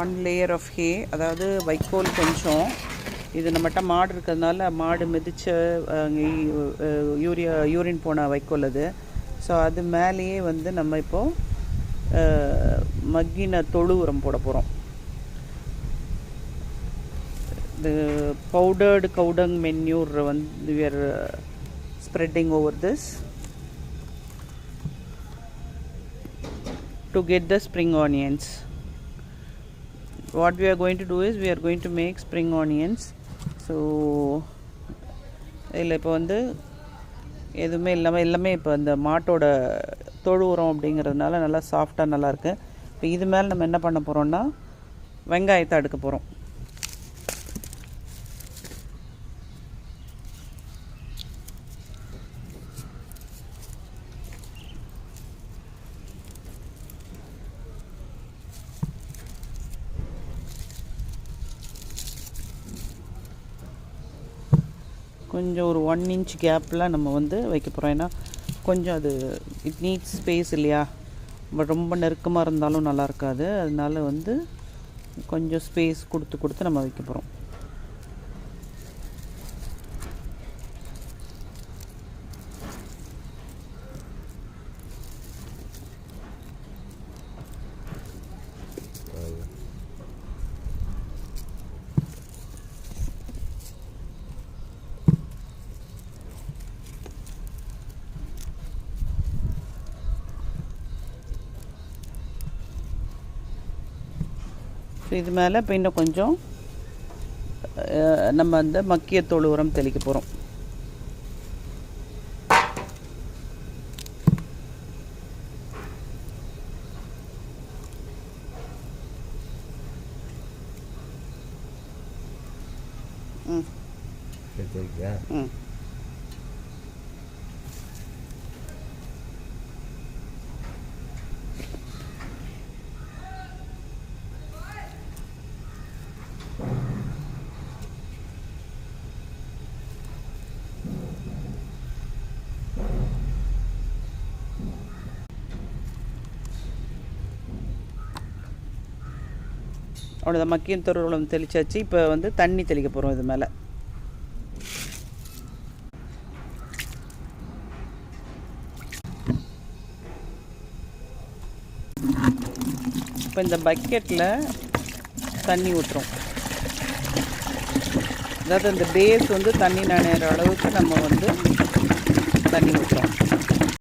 1 layer of hay, அதாவது வைக்கோல் கொஞ்சம். இது நம்மகிட்ட மாடு இருக்கிறதுனால மாடு மிதிச்ச யூரின் போன வைக்கோல் அது. ஸோ அது மேலேயே வந்து நம்ம இப்போது மக்கின தொழு உரம் போட போகிறோம். The powdered cow dung manure we are spreading over this to get the spring onions. What we are going to do is we are going to make spring onions. So இதில் இப்போ வந்து எதுவுமே இல்லாமல் எல்லாமே இப்போ இந்த மாட்டோட தொழு உரம் அப்படிங்கிறதுனால நல்லா சாஃப்டாக நல்லாயிருக்கு. இப்போ இது மேலே நம்ம என்ன பண்ண போகிறோம்னா வெங்காயத்தை அடுக்க போகிறோம். கொஞ்சம் ஒரு 1 inch கேப்பில் நம்ம வந்து வைக்க போகிறோம். ஏன்னா கொஞ்சம் அது இட் நீட்ஸ் ஸ்பேஸ் இல்லையா, பட் ரொம்ப நெருக்கமாக இருந்தாலும் நல்லா இருக்காது. அதனால வந்து கொஞ்சம் ஸ்பேஸ் கொடுத்து நம்ம வைக்க போகிறோம். இது மேலே இப்போ இன்னும் கொஞ்சம் நம்ம அந்த மக்கிய தொழு உரம் தெளிக்க போகிறோம். அவ்வளோதான், மக்கிய தொழு உரம் தெளிச்சாச்சு. இப்போ வந்து தண்ணி தெளிக்க போகிறோம் இது மேலே. இப்போ இந்த பக்கெட்டில் தண்ணி ஊற்றுறோம். அதாவது அந்த பேஸ் வந்து தண்ணி நனைகிற அளவுக்கு நம்ம வந்து தண்ணி ஊற்றுறோம்.